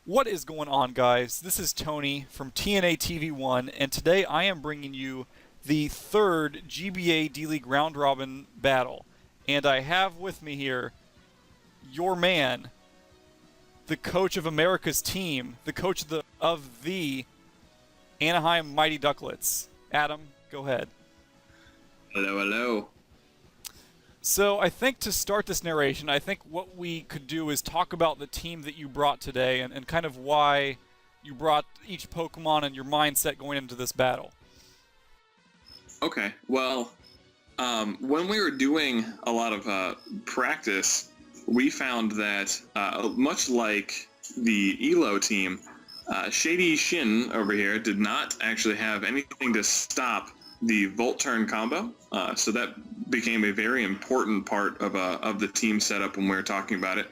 What is going on, guys? This is Tony from TNA TV1, and today I am bringing you the third GBA D-League round robin battle. And I have with me here your man, the coach of America's team, the coach of the Anaheim Mighty Ducklets. Adam, go ahead. Hello, hello. So I think to start this narration, I think what we could do is talk about the team that you brought today and kind of why you brought each Pokemon and your mindset going into this battle. Okay, well, when we were doing a lot of practice, we found that much like the ELO team, Shady Sjin over here did not actually have anything to stop the Volt Turn combo, so that became a very important part of the team setup when we were talking about it.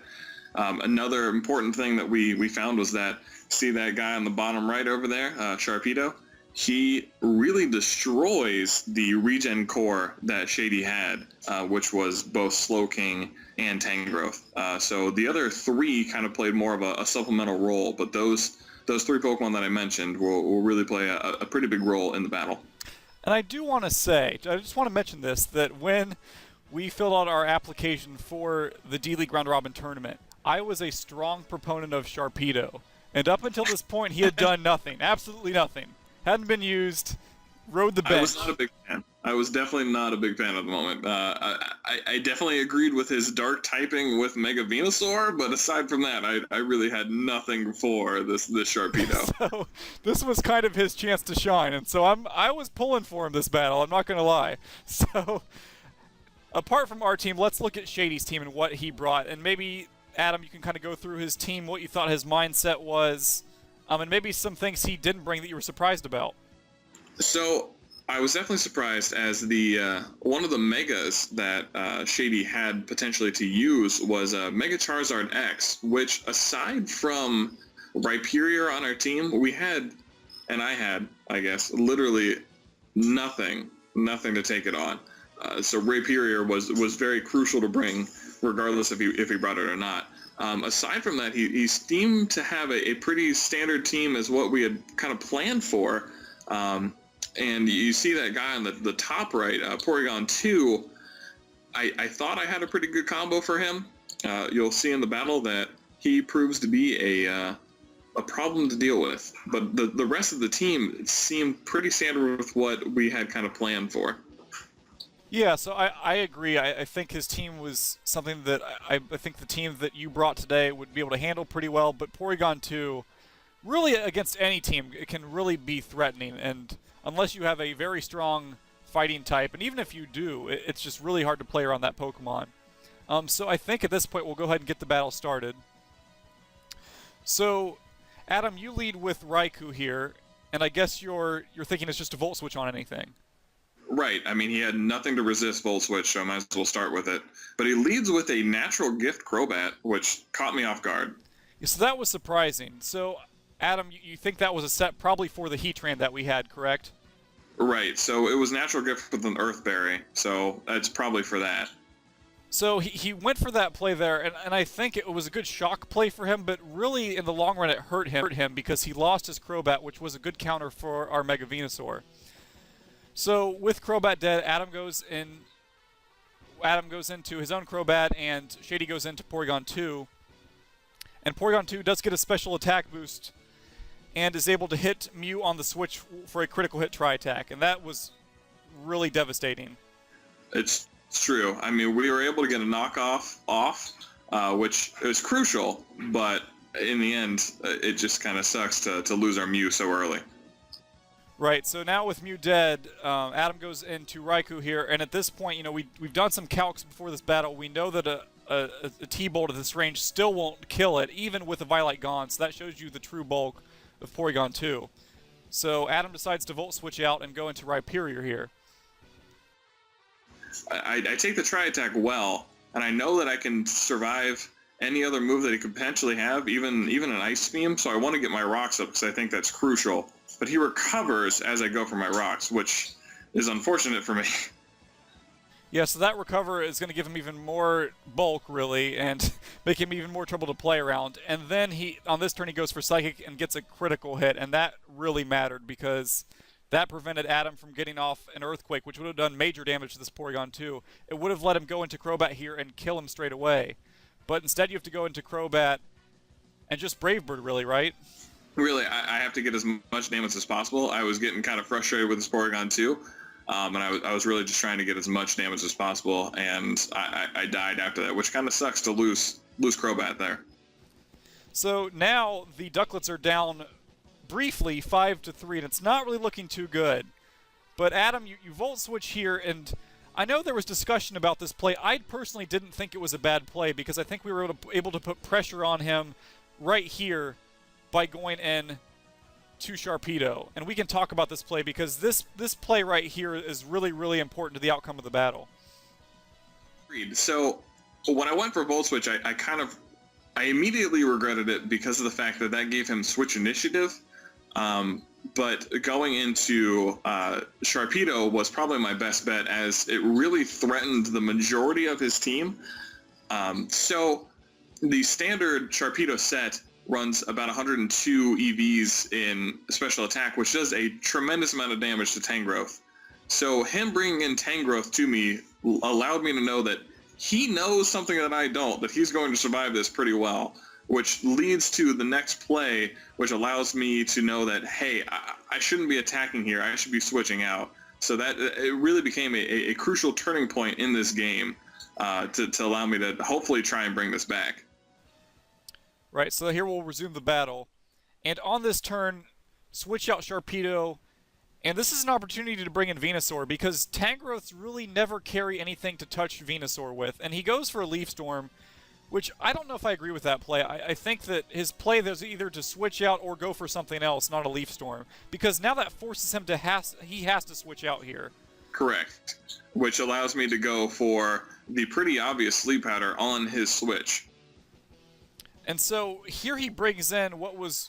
Another important thing that we found was that, see that guy on the bottom right over there, Sharpedo? He really destroys the regen core that Shady had, which was both Slowking and Tangrowth. So the other three kind of played more of a supplemental role, but those three Pokemon that I mentioned will really play a pretty big role in the battle. And I do want to say, I just want to mention this, that when we filled out our application for the D-League Round Robin tournament, I was a strong proponent of Sharpedo. And up until this point, he had done nothing, absolutely nothing. Hadn't been used, rode the bench. I was not a big fan. I was definitely not a big fan at the moment. I definitely agreed with his dark typing with Mega Venusaur, but aside from that, I really had nothing for this Sharpedo. So this was kind of his chance to shine, and so I was pulling for him this battle, I'm not going to lie. So apart from our team, let's look at Shady's team and what he brought, and maybe, Adam, you can kind of go through his team, what you thought his mindset was, and maybe some things he didn't bring that you were surprised about. So I was definitely surprised, as the one of the megas that Shady had potentially to use was Mega Charizard X, which aside from Rhyperior on our team, we had, and I had, I guess, literally nothing to take it on. So Rhyperior was very crucial to bring, regardless if he brought it or not. Aside from that, he seemed to have a pretty standard team as what we had kind of planned for. And you see that guy on the top right, Porygon 2, I thought I had a pretty good combo for him. You'll see in the battle that he proves to be a problem to deal with. But the rest of the team seemed pretty standard with what we had kind of planned for. Yeah, so I agree. I think his team was something that I think the team that you brought today would be able to handle pretty well, but Porygon 2, really against any team, it can really be threatening, and unless you have a very strong fighting type, and even if you do, it's just really hard to play around that Pokemon. So I think at this point we'll go ahead and get the battle started. So, Adam, you lead with Raikou here, and I guess you're thinking it's just a Volt Switch on anything. Right. I mean, he had nothing to resist Volt Switch, so I might as well start with it. But he leads with a Natural Gift Crobat, which caught me off guard. Yeah, so that was surprising. So, Adam, you think that was a set probably for the Heatran that we had, correct? Right. So it was Natural Gift with an Earth Berry, so that's probably for that. So he went for that play there, and I think it was a good shock play for him, but really in the long run it hurt him because he lost his Crobat, which was a good counter for our Mega Venusaur. So with Crobat dead, Adam goes into his own Crobat, and Shady goes into Porygon 2. And Porygon 2 does get a special attack boost and is able to hit Mew on the switch for a critical hit tri-attack, and that was really devastating. It's true. I mean, we were able to get a knockoff off, which is crucial, but in the end, it just kind of sucks to lose our Mew so early. Right, so now with Mew dead, Adam goes into Raikou here, and at this point, you know, we've done some calcs before this battle. We know that a T-Bolt at this range still won't kill it, even with a Violet gone, so that shows you the true bulk of Porygon 2. So Adam decides to Volt Switch out and go into Rhyperior here. I take the tri-attack well, and I know that I can survive any other move that he could potentially have, even an Ice Beam, so I want to get my rocks up because I think that's crucial. But he recovers as I go for my rocks, which is unfortunate for me. Yeah, so that recover is going to give him even more bulk, really, and make him even more trouble to play around. And then on this turn, he goes for Psychic and gets a critical hit, and that really mattered because that prevented Adam from getting off an Earthquake, which would have done major damage to this Porygon too. It would have let him go into Crobat here and kill him straight away. But instead, you have to go into Crobat and just Brave Bird, really, right? Really, I have to get as much damage as possible. I was getting kind of frustrated with this Porygon too. And I was really just trying to get as much damage as possible, and I died after that, which kind of sucks to lose Crobat there. So now the Ducklets are down briefly 5-3, and it's not really looking too good. But Adam, you Volt Switch here, and I know there was discussion about this play. I personally didn't think it was a bad play because I think we were able to put pressure on him right here by going in to Sharpedo, and we can talk about this play because this play right here is really, really important to the outcome of the battle. Agreed. So when I went for Volt Switch, I immediately regretted it because of the fact that gave him Switch Initiative. But going into Sharpedo was probably my best bet, as it really threatened the majority of his team. So the standard Sharpedo set runs about 102 EVs in special attack, which does a tremendous amount of damage to Tangrowth. So him bringing in Tangrowth to me allowed me to know that he knows something that I don't, that he's going to survive this pretty well, which leads to the next play, which allows me to know that, hey, I shouldn't be attacking here, I should be switching out. So that it really became a crucial turning point in this game to allow me to hopefully try and bring this back. Right, so here we'll resume the battle. And on this turn, switch out Sharpedo. And this is an opportunity to bring in Venusaur because Tangrowths really never carry anything to touch Venusaur with. And he goes for a Leaf Storm, which I don't know if I agree with that play. I think that his play is either to switch out or go for something else, not a Leaf Storm. Because now that forces him to he has to switch out here. Correct. Which allows me to go for the pretty obvious Sleep Powder on his switch. And so here he brings in what was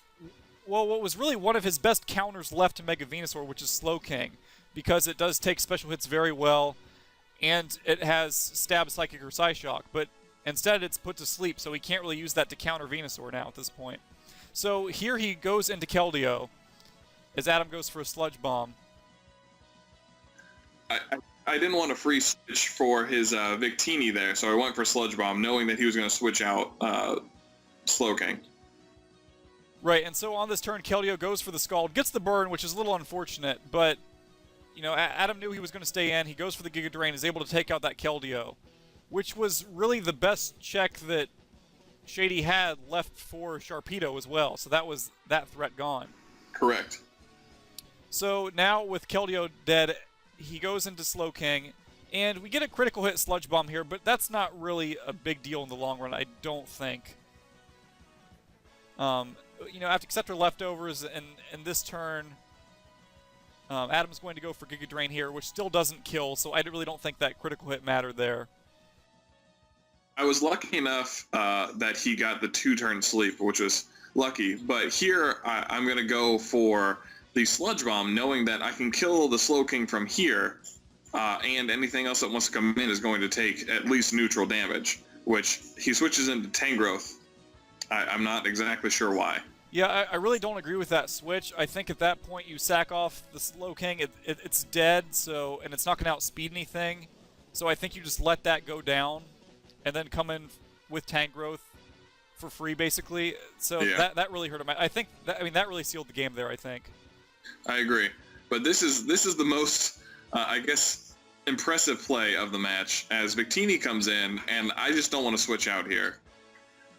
really one of his best counters left to Mega Venusaur, which is Slowking, because it does take special hits very well, and it has Stab, Psychic, or Psyshock, but instead it's put to sleep, so he can't really use that to counter Venusaur now at this point. So here he goes into Keldeo, as Adam goes for a Sludge Bomb. I didn't want to free switch for his Victini there, so I went for Sludge Bomb, knowing that he was going to switch out Slowking. Right, and so on this turn, Keldeo goes for the Scald, gets the burn, which is a little unfortunate, but, you know, Adam knew he was going to stay in. He goes for the Giga Drain, is able to take out that Keldeo, which was really the best check that Shady had left for Sharpedo as well, so that was that threat gone. Correct. So now with Keldeo dead, he goes into Slowking, and we get a critical hit Sludge Bomb here, but that's not really a big deal in the long run, I don't think. You know, after Scepter leftovers and this turn, Adam's going to go for Giga Drain here, which still doesn't kill, so I really don't think that critical hit mattered there. I was lucky enough that he got the 2-turn sleep, which was lucky, but here I'm going to go for the Sludge Bomb, knowing that I can kill the Slowking from here, and anything else that wants to come in is going to take at least neutral damage, which he switches into Tangrowth. I'm not exactly sure why. Yeah, I really don't agree with that switch. I think at that point you sack off the Slowking, it's dead, so, and it's not going to outspeed anything, so I think you just let that go down, and then come in with Tangrowth for free, basically. So yeah. that really hurt him. I think that really sealed the game there, I think. I agree, but this is the most I guess impressive play of the match, as Victini comes in, and I just don't want to switch out here.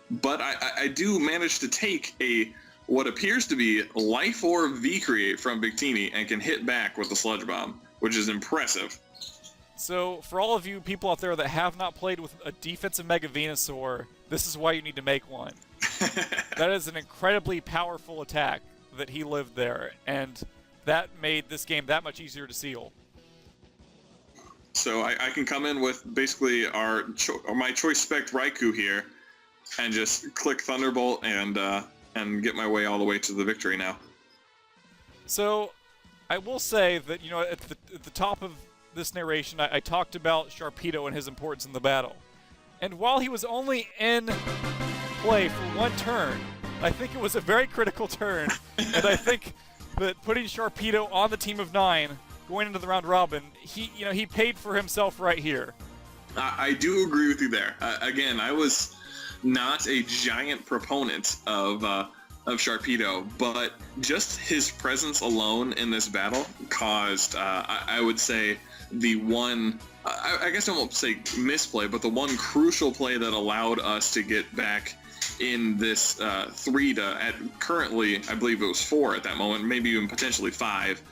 But I do manage to take what appears to be Life Orb V-Create from Victini and can hit back with the Sludge Bomb, which is impressive. So, for all of you people out there that have not played with a defensive Mega Venusaur, this is why you need to make one. That is an incredibly powerful attack that he lived there, and that made this game that much easier to seal. So I can come in with basically my Choice Spec Raikou here, and just click Thunderbolt and get my way all the way to the victory now. So, I will say that, you know, at the top of this narration, I talked about Sharpedo and his importance in the battle. And while he was only in play for one turn, I think it was a very critical turn, and I think that putting Sharpedo on the team of 9 going into the round robin, he paid for himself right here. I do agree with you there. Again, I was not a giant proponent of Sharpedo, but just his presence alone in this battle caused, I would say, the one, I guess I won't say misplay, but the one crucial play that allowed us to get back in this 3 to, at currently, I believe it was 4 at that moment, maybe even potentially 5,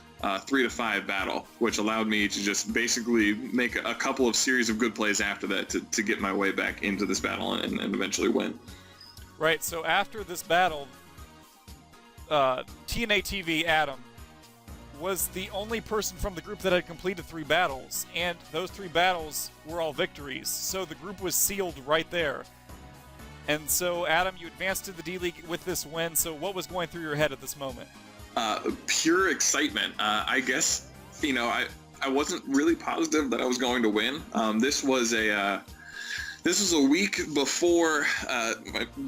3 to 5 battle, which allowed me to just basically make a couple of series of good plays after that to get my way back into this battle and eventually win. Right, so after this battle, TNA TV Adam was the only person from the group that had completed 3 battles, and those 3 battles were all victories, so the group was sealed right there. And so, Adam, you advanced to the D-League with this win, so what was going through your head at this moment? Pure excitement. I guess, I wasn't really positive that I was going to win. This was a week before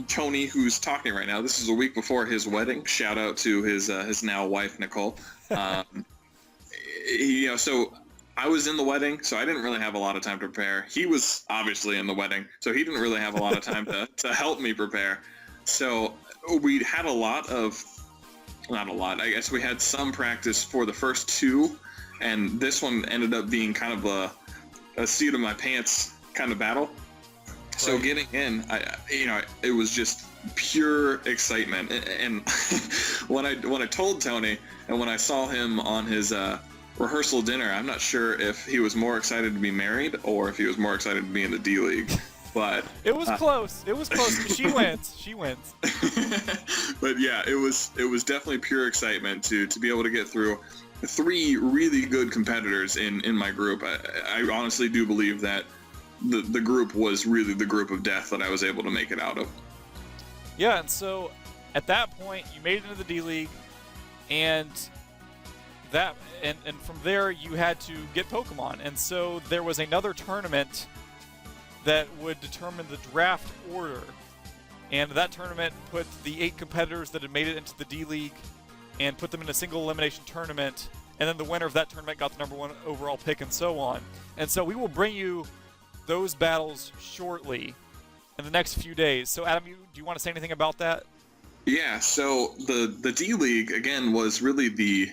Tony, who's talking right now. This is a week before his wedding. Shout out to his now wife, Nicole. So I was in the wedding, so I didn't really have a lot of time to prepare. He was obviously in the wedding, so he didn't really have a lot of time to help me prepare. So we had not a lot. I guess we had some practice for the first 2, and this one ended up being kind of a seat of my pants kind of battle. So right. Getting in, it was just pure excitement. And when I told Tony, and when I saw him on his rehearsal dinner, I'm not sure if he was more excited to be married or if he was more excited to be in the D-League. But it was close. It was close. She wins. She wins. But yeah, it was definitely pure excitement to be able to get through 3 really good competitors in my group. I honestly do believe that the group was really the group of death that I was able to make it out of. Yeah, and so at that point, you made it into the D-League, and from there you had to get Pokemon, and so there was another tournament that would determine the draft order, and that tournament put the 8 competitors that had made it into the D-League and put them in a single elimination tournament, and then the winner of that tournament got the #1 overall pick, and so on. And so we will bring you those battles shortly in the next few days. So Adam, do you want to say anything about that? Yeah, so the D-League, again, was really the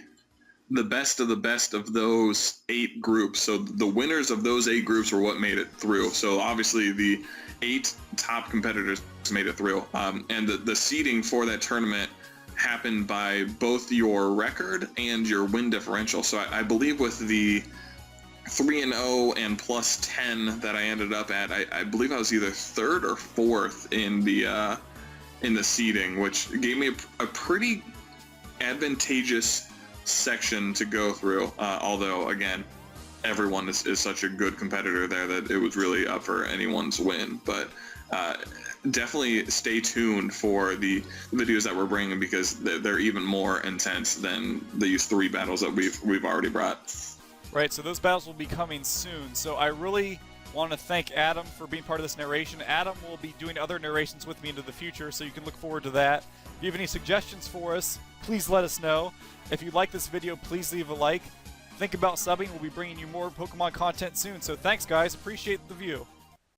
best of those 8 groups. So the winners of those 8 groups were what made it through. So obviously the 8 top competitors made it through. And the seeding for that tournament happened by both your record and your win differential. So I believe with the 3-0 and plus 10 that I ended up at, I believe I was either 3rd or 4th in the seeding, which gave me a pretty advantageous section to go through, although again everyone is such a good competitor there that it was really up for anyone's win. But definitely stay tuned for the videos that we're bringing, because they're even more intense than these 3 battles that we've already brought. Right, so those battles will be coming soon. So I really want to thank Adam for being part of this narration. Adam will be doing other narrations with me into the future, so you can look forward to that. If you have any suggestions for us, please let us know. If you like this video, please leave a like. Think about subbing. We'll be bringing you more Pokemon content soon. So thanks, guys. Appreciate the view.